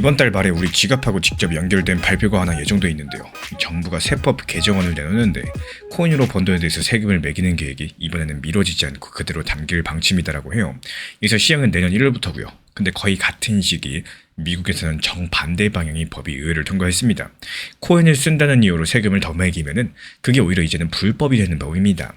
이번 달 말에 우리 지갑하고 직접 연결된 발표가 하나 예정돼 있는데요. 정부가 세법 개정안을 내놓는데 코인으로 번 돈에 대해서 세금을 매기는 계획이 이번에는 미뤄지지 않고 그대로 담길 방침이다라고 해요. 그래서 시행은 내년 1월부터고요. 근데 거의 같은 시기 미국에서는 정반대 방향의 법이 의회를 통과했습니다. 코인을 쓴다는 이유로 세금을 더 매기면은 그게 오히려 이제는 불법이 되는 법입니다.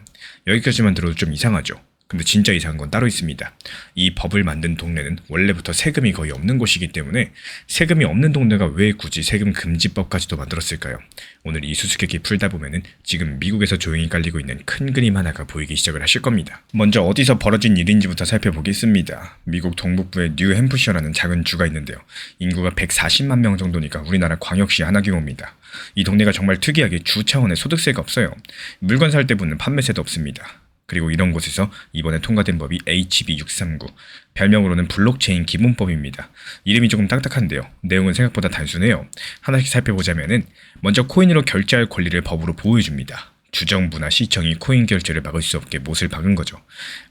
여기까지만 들어도 좀 이상하죠. 근데 진짜 이상한 건 따로 있습니다. 이 법을 만든 동네는 원래부터 세금이 거의 없는 곳이기 때문에 세금이 없는 동네가 왜 굳이 세금 금지법까지도 만들었을까요? 오늘 이 수수께끼 풀다 보면은 지금 미국에서 조용히 깔리고 있는 큰 그림 하나가 보이기 시작을 하실 겁니다. 먼저 어디서 벌어진 일인지부터 살펴보겠습니다. 미국 동북부의 뉴햄프셔라는 작은 주가 있는데요. 인구가 140만 명 정도니까 우리나라 광역시 하나 규모입니다. 이 동네가 정말 특이하게 주 차원의 소득세가 없어요. 물건 살 때 붙는 판매세도 없습니다. 그리고 이런 곳에서 이번에 통과된 법이 HB 639, 별명으로는 블록체인 기본법입니다. 이름이 조금 딱딱한데요. 내용은 생각보다 단순해요. 하나씩 살펴보자면은 먼저 코인으로 결제할 권리를 법으로 보호해줍니다. 주정부나 시청이 코인 결제를 막을 수 없게 못을 박은 거죠.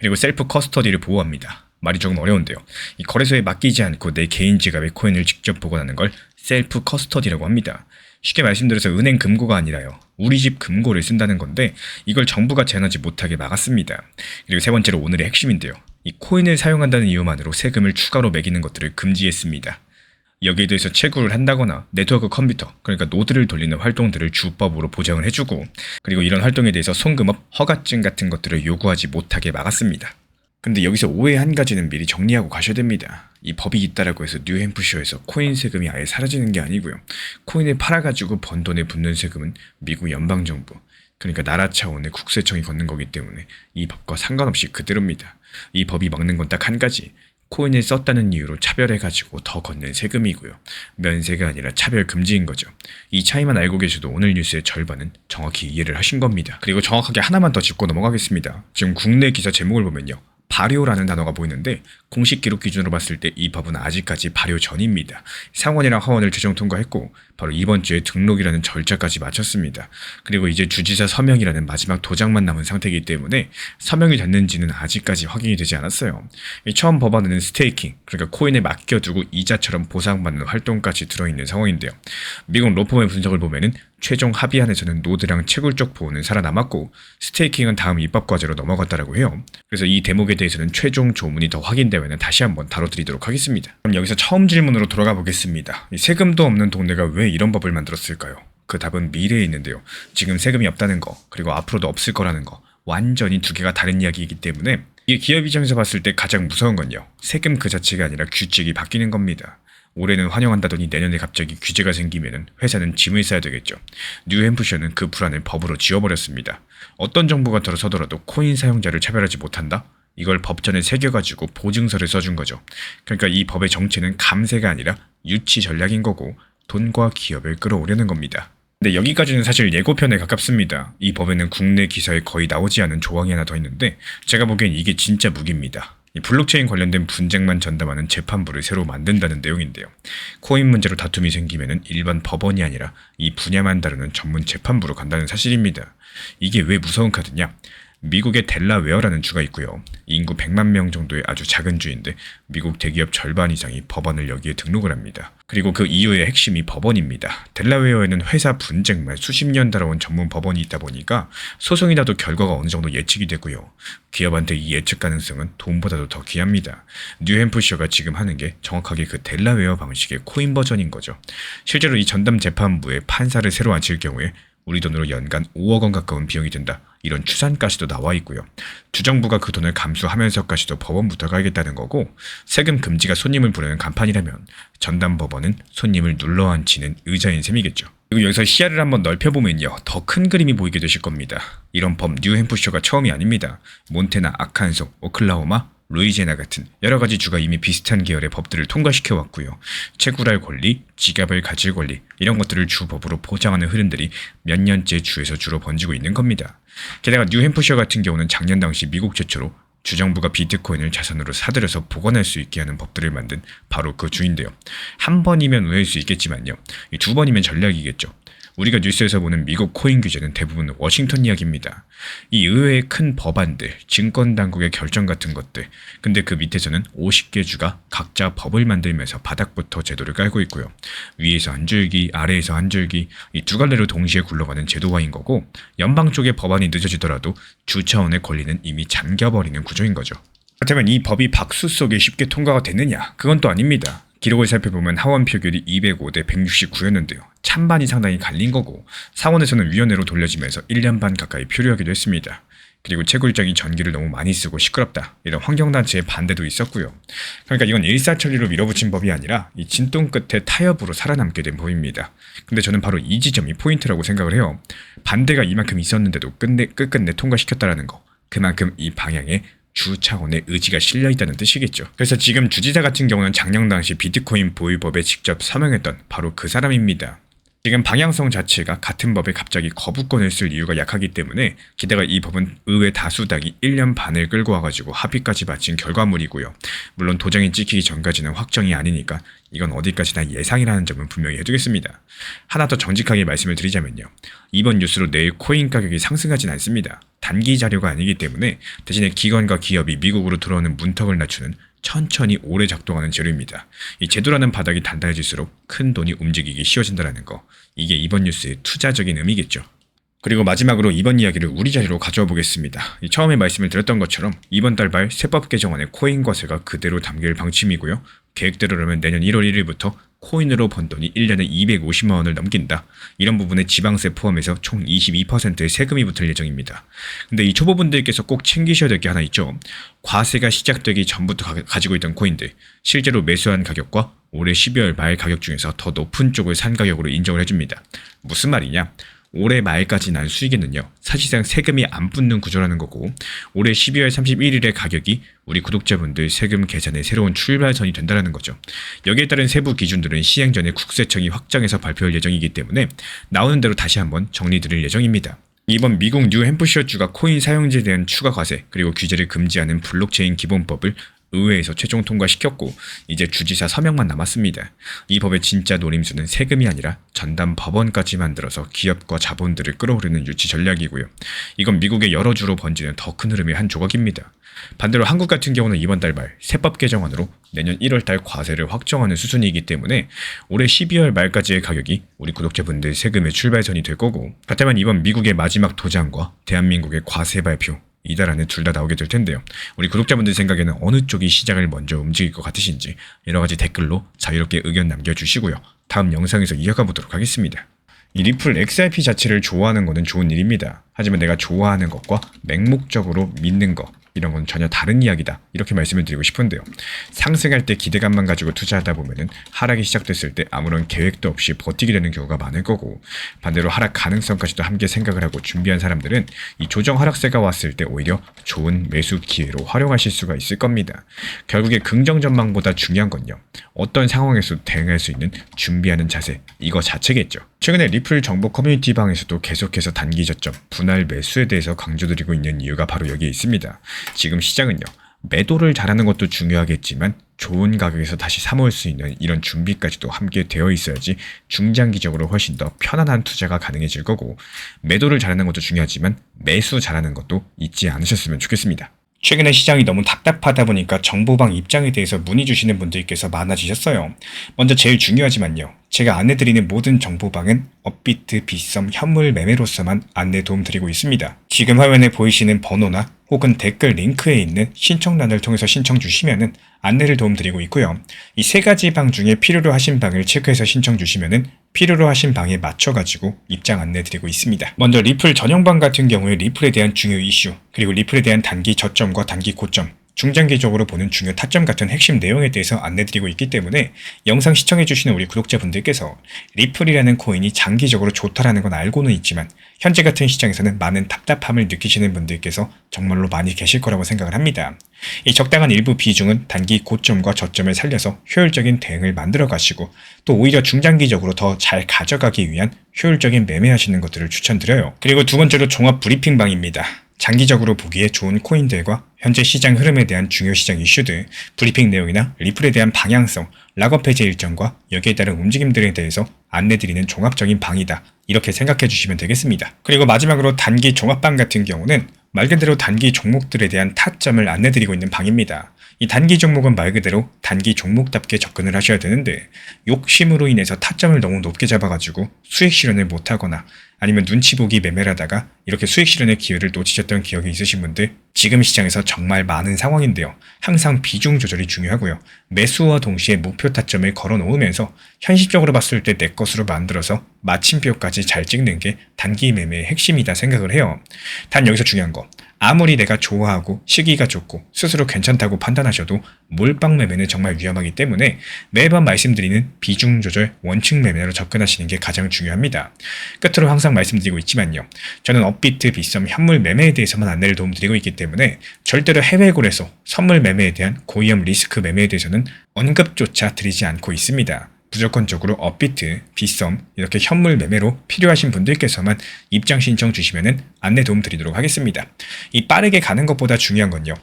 그리고 셀프 커스터디를 보호합니다. 말이 조금 어려운데요. 이 거래소에 맡기지 않고 내 개인 지갑에 코인을 직접 보관하는 걸 셀프 커스터디라고 합니다. 쉽게 말씀드려서 은행 금고가 아니라요. 우리 집 금고를 쓴다는 건데 이걸 정부가 제한하지 못하게 막았습니다. 그리고 세 번째로 오늘의 핵심인데요. 이 코인을 사용한다는 이유만으로 세금을 추가로 매기는 것들을 금지했습니다. 여기에 대해서 채굴을 한다거나 네트워크 컴퓨터, 그러니까 노드를 돌리는 활동들을 주법으로 보장을 해주고 그리고 이런 활동에 대해서 송금업, 허가증 같은 것들을 요구하지 못하게 막았습니다. 근데 여기서 오해 한 가지는 미리 정리하고 가셔야 됩니다. 이 법이 있다라고 해서 뉴햄프셔에서 코인 세금이 아예 사라지는 게 아니고요. 코인을 팔아가지고 번 돈에 붙는 세금은 미국 연방정부, 그러니까 나라 차원의 국세청이 걷는 거기 때문에 이 법과 상관없이 그대로입니다. 이 법이 막는 건 딱 한 가지. 코인을 썼다는 이유로 차별해가지고 더 걷는 세금이고요. 면세가 아니라 차별 금지인 거죠. 이 차이만 알고 계셔도 오늘 뉴스의 절반은 정확히 이해를 하신 겁니다. 그리고 정확하게 하나만 더 짚고 넘어가겠습니다. 지금 국내 기사 제목을 보면요. 발효라는 단어가 보이는데 공식 기록 기준으로 봤을 때 이 법은 아직까지 발효 전입니다. 상원이랑 하원을 최종 통과했고 바로 이번 주에 등록이라는 절차까지 마쳤습니다. 그리고 이제 주지사 서명이라는 마지막 도장만 남은 상태이기 때문에 서명이 됐는지는 아직까지 확인이 되지 않았어요. 처음 법안에는 스테이킹, 그러니까 코인에 맡겨두고 이자처럼 보상받는 활동까지 들어있는 상황인데요. 미국 로펌의 분석을 보면은 최종 합의안에서는 노드랑 채굴 쪽 보호는 살아남았고 스테이킹은 다음 입법 과제로 넘어갔다라고 해요. 그래서 이 대목에 대해서는 최종 조문이 더 확인되면 다시 한번 다뤄드리도록 하겠습니다. 그럼 여기서 처음 질문으로 돌아가 보겠습니다. 세금도 없는 동네가 왜 이런 법을 만들었을까요? 그 답은 미래에 있는데요. 지금 세금이 없다는 거, 그리고 앞으로도 없을 거라는 거, 완전히 두 개가 다른 이야기이기 때문에 이게 기업 입장에서 봤을 때 가장 무서운 건요. 세금 그 자체가 아니라 규칙이 바뀌는 겁니다. 올해는 환영한다더니 내년에 갑자기 규제가 생기면 회사는 짐을 싸야 되겠죠. 뉴햄프셔는 그 불안을 법으로 지워버렸습니다. 어떤 정부가 들어서더라도 코인 사용자를 차별하지 못한다? 이걸 법전에 새겨가지고 보증서를 써준 거죠. 그러니까 이 법의 정체는 감세가 아니라 유치 전략인 거고 돈과 기업을 끌어오려는 겁니다. 근데 여기까지는 사실 예고편에 가깝습니다. 이 법에는 국내 기사에 거의 나오지 않은 조항이 하나 더 있는데 제가 보기엔 이게 진짜 무기입니다. 이 블록체인 관련된 분쟁만 전담하는 재판부를 새로 만든다는 내용인데요. 코인 문제로 다툼이 생기면 일반 법원이 아니라 이 분야만 다루는 전문 재판부로 간다는 사실입니다. 이게 왜 무서운 카드냐? 미국의 델라웨어라는 주가 있고요. 인구 100만 명 정도의 아주 작은 주인데 미국 대기업 절반 이상이 법원을 여기에 등록을 합니다. 그리고 그 이유의 핵심이 법원입니다. 델라웨어에는 회사 분쟁만 수십 년 다뤄온 전문 법원이 있다 보니까 소송이 나도 결과가 어느 정도 예측이 되고요. 기업한테 이 예측 가능성은 돈보다도 더 귀합니다. 뉴햄프셔가 지금 하는 게 정확하게 그 델라웨어 방식의 코인 버전인 거죠. 실제로 이 전담 재판부에 판사를 새로 앉힐 경우에 우리 돈으로 연간 5억 원 가까운 비용이 든다. 이런 추산까지도 나와 있고요. 주정부가 그 돈을 감수하면서까지도 법원부터 가겠다는 거고 세금 금지가 손님을 부르는 간판이라면 전담 법원은 손님을 눌러앉히는 의자인 셈이겠죠. 그리고 여기서 시야를 한번 넓혀보면요. 더 큰 그림이 보이게 되실 겁니다. 이런 법 뉴햄프셔가 처음이 아닙니다. 몬태나, 아칸소, 오클라호마, 루이지애나 같은 여러 가지 주가 이미 비슷한 계열의 법들을 통과시켜왔고요. 채굴할 권리, 지갑을 가질 권리 이런 것들을 주법으로 보장하는 흐름들이 몇 년째 주에서 주로 번지고 있는 겁니다. 게다가 뉴햄프셔 같은 경우는 작년 당시 미국 최초로 주정부가 비트코인을 자산으로 사들여서 보관할 수 있게 하는 법들을 만든 바로 그 주인데요. 한 번이면 오해할 수 있겠지만요. 두 번이면 전략이겠죠. 우리가 뉴스에서 보는 미국 코인 규제는 대부분 워싱턴 이야기입니다. 이 의외의 큰 법안들, 증권당국의 결정 같은 것들, 근데 그 밑에서는 50개 주가 각자 법을 만들면서 바닥부터 제도를 깔고 있고요. 위에서 한 줄기, 아래에서 한 줄기, 이 두 갈래로 동시에 굴러가는 제도화인 거고, 연방 쪽의 법안이 늦어지더라도 주 차원의 권리는 이미 잠겨버리는 구조인 거죠. 그렇다면 이 법이 박수 속에 쉽게 통과가 됐느냐? 그건 또 아닙니다. 기록을 살펴보면 하원 표결이 205대 169였는데요. 찬반이 상당히 갈린 거고, 상원에서는 위원회로 돌려지면서 1년 반 가까이 표류하기도 했습니다. 그리고 최고일장이 전기를 너무 많이 쓰고 시끄럽다, 이런 환경단체의 반대도 있었고요. 그러니까 이건 일사천리로 밀어붙인 법이 아니라 이 진동 끝에 타협으로 살아남게 된 법입니다. 근데 저는 바로 이 지점이 포인트라고 생각을 해요. 반대가 이만큼 있었는데도 끝끝내 통과시켰다라는 거. 그만큼 이 방향에 주 차원의 의지가 실려있다는 뜻이겠죠. 그래서 지금 주지사 같은 경우는 작년 당시 비트코인 보유법에 직접 서명했던 바로 그 사람입니다. 지금 방향성 자체가 같은 법에 갑자기 거부권을 쓸 이유가 약하기 때문에, 게다가 이 법은 의회 다수당이 1년 반을 끌고 와가지고 합의까지 마친 결과물이고요. 물론 도장이 찍히기 전까지는 확정이 아니니까 이건 어디까지나 예상이라는 점은 분명히 해두겠습니다. 하나 더 정직하게 말씀을 드리자면요. 이번 뉴스로 내일 코인 가격이 상승하진 않습니다. 단기 자료가 아니기 때문에 대신에 기관과 기업이 미국으로 들어오는 문턱을 낮추는 천천히 오래 작동하는 재료입니다. 이 제도라는 바닥이 단단해질수록 큰 돈이 움직이기 쉬워진다는 거. 이게 이번 뉴스의 투자적인 의미겠죠. 그리고 마지막으로 이번 이야기를 우리 자리로 가져와 보겠습니다. 처음에 말씀을 드렸던 것처럼 이번 달 말 세법 개정안의 코인 과세가 그대로 담길 방침이고요. 계획대로라면 내년 1월 1일부터 코인으로 번 돈이 1년에 250만 원을 넘긴다. 이런 부분에 지방세 포함해서 총 22%의 세금이 붙을 예정입니다. 근데 이 초보분들께서 꼭 챙기셔야 될 게 하나 있죠. 과세가 시작되기 전부터 가지고 있던 코인들, 실제로 매수한 가격과 올해 12월 말 가격 중에서 더 높은 쪽을 산 가격으로 인정을 해줍니다. 무슨 말이냐? 올해 말까지 난 수익에는요, 사실상 세금이 안 붙는 구조라는 거고, 올해 12월 31일의 가격이 우리 구독자분들 세금 계산의 새로운 출발선이 된다는 거죠. 여기에 따른 세부 기준들은 시행 전에 국세청이 확정해서 발표할 예정이기 때문에 나오는 대로 다시 한번 정리드릴 예정입니다. 이번 미국 뉴햄프셔주가 코인 사용자에 대한 추가 과세, 그리고 규제를 금지하는 블록체인 기본법을 의회에서 최종 통과시켰고, 이제 주지사 서명만 남았습니다. 이 법의 진짜 노림수는 세금이 아니라 전담 법원까지 만들어서 기업과 자본들을 끌어오르는 유치 전략이고요. 이건 미국의 여러 주로 번지는 더 큰 흐름의 한 조각입니다. 반대로 한국 같은 경우는 이번 달 말 세법 개정안으로 내년 1월 달 과세를 확정하는 수순이기 때문에 올해 12월 말까지의 가격이 우리 구독자분들 세금의 출발선이 될 거고, 그렇다면 이번 미국의 마지막 도장과 대한민국의 과세 발표, 이달 안에 둘 다 나오게 될 텐데요. 우리 구독자분들 생각에는 어느 쪽이 시장을 먼저 움직일 것 같으신지 여러가지 댓글로 자유롭게 의견 남겨주시고요. 다음 영상에서 이어가 보도록 하겠습니다. 이 리플 XRP 자체를 좋아하는 것은 좋은 일입니다. 하지만 내가 좋아하는 것과 맹목적으로 믿는 것, 이런 건 전혀 다른 이야기다, 이렇게 말씀을 드리고 싶은데요. 상승할 때 기대감만 가지고 투자하다 보면은 하락이 시작됐을 때 아무런 계획도 없이 버티게 되는 경우가 많을 거고, 반대로 하락 가능성까지도 함께 생각을 하고 준비한 사람들은 이 조정 하락세가 왔을 때 오히려 좋은 매수 기회로 활용하실 수가 있을 겁니다. 결국에 긍정 전망보다 중요한 건요, 어떤 상황에서도 대응할 수 있는 준비하는 자세, 이거 자체겠죠. 최근에 리플 정보 커뮤니티 방에서도 계속해서 단기 저점, 분할 매수에 대해서 강조드리고 있는 이유가 바로 여기에 있습니다. 지금 시장은요, 매도를 잘하는 것도 중요하겠지만 좋은 가격에서 다시 사모을 수 있는 이런 준비까지도 함께 되어 있어야지 중장기적으로 훨씬 더 편안한 투자가 가능해질 거고, 매도를 잘하는 것도 중요하지만 매수 잘하는 것도 잊지 않으셨으면 좋겠습니다. 최근에 시장이 너무 답답하다 보니까 정보방 입장에 대해서 문의 주시는 분들께서 많아지셨어요. 먼저 제일 중요하지만요, 제가 안내드리는 모든 정보방은 업비트, 빗썸, 현물 매매로서만 안내 도움드리고 있습니다. 지금 화면에 보이시는 번호나 혹은 댓글 링크에 있는 신청란을 통해서 신청 주시면은 안내를 도움드리고 있고요. 이 세 가지 방 중에 필요로 하신 방을 체크해서 신청 주시면은 필요로 하신 방에 맞춰가지고 입장 안내 드리고 있습니다. 먼저 리플 전용방 같은 경우에 리플에 대한 중요 이슈, 그리고 리플에 대한 단기 저점과 단기 고점, 중장기적으로 보는 중요 타점 같은 핵심 내용에 대해서 안내드리고 있기 때문에 영상 시청해주시는 우리 구독자분들께서 리플이라는 코인이 장기적으로 좋다라는 건 알고는 있지만 현재 같은 시장에서는 많은 답답함을 느끼시는 분들께서 정말로 많이 계실 거라고 생각을 합니다. 이 적당한 일부 비중은 단기 고점과 저점을 살려서 효율적인 대응을 만들어 가시고, 또 오히려 중장기적으로 더 잘 가져가기 위한 효율적인 매매하시는 것들을 추천드려요. 그리고 두 번째로 종합 브리핑방입니다. 장기적으로 보기에 좋은 코인들과 현재 시장 흐름에 대한 중요 시장 이슈들, 브리핑 내용이나 리플에 대한 방향성, 락업 해제 일정과 여기에 따른 움직임들에 대해서 안내드리는 종합적인 방이다. 이렇게 생각해 주시면 되겠습니다. 그리고 마지막으로 단기 종합방 같은 경우는 말 그대로 단기 종목들에 대한 타점을 안내드리고 있는 방입니다. 이 단기 종목은 말 그대로 단기 종목답게 접근을 하셔야 되는데 욕심으로 인해서 타점을 너무 높게 잡아가지고 수익 실현을 못하거나 아니면 눈치 보기 매매를 하다가 이렇게 수익 실현의 기회를 놓치셨던 기억이 있으신 분들 지금 시장에서 정말 많은 상황인데요. 항상 비중 조절이 중요하고요. 매수와 동시에 목표 타점을 걸어 놓으면서 현실적으로 봤을 때 내 것으로 만들어서 마침표까지 잘 찍는 게 단기 매매의 핵심이다 생각을 해요. 단 여기서 중요한 거 아무리 내가 좋아하고 시기가 좋고 스스로 괜찮다고 판단하셔도 몰빵 매매는 정말 위험하기 때문에 매번 말씀드리는 비중 조절 원칙 매매로 접근하시는 게 가장 중요합니다. 끝으로 항상 말씀드리고 있지만요. 저는 업비트, 빗썸, 현물 매매에 대해서만 안내를 도움드리고 있기 때문에 절대로 해외골에서 선물 매매에 대한 고위험 리스크 매매에 대해서는 언급조차 드리지 않고 있습니다. 무조건적으로 업비트, 빗썸 이렇게 현물 매매로 필요하신 분들께서만 입장 신청 주시면 안내 도움 드리도록 하겠습니다. 이 빠르게 가는 것보다 중요한 건요.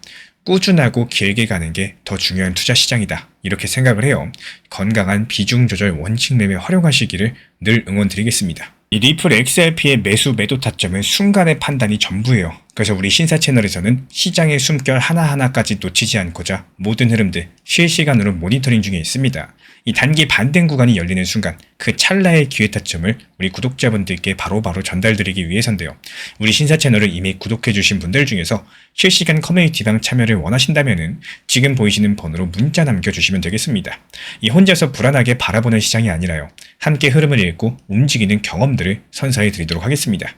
꾸준하고 길게 가는 게 더 중요한 투자 시장이다. 이렇게 생각을 해요. 건강한 비중 조절 원칙 매매 활용하시기를 늘 응원드리겠습니다. 이 리플 XRP의 매수 매도 타점은 순간의 판단이 전부예요. 그래서 우리 신사 채널에서는 시장의 숨결 하나하나까지 놓치지 않고자 모든 흐름들 실시간으로 모니터링 중에 있습니다. 이 단기 반등 구간이 열리는 순간 그 찰나의 기회 타점을 우리 구독자분들께 바로바로 전달드리기 위해서인데요. 우리 신사 채널을 이미 구독해주신 분들 중에서 실시간 커뮤니티방 참여를 원하신다면 지금 보이시는 번호로 문자 남겨주시면 되겠습니다. 이 혼자서 불안하게 바라보는 시장이 아니라요. 함께 흐름을 읽고 움직이는 경험들을 선사해 드리도록 하겠습니다.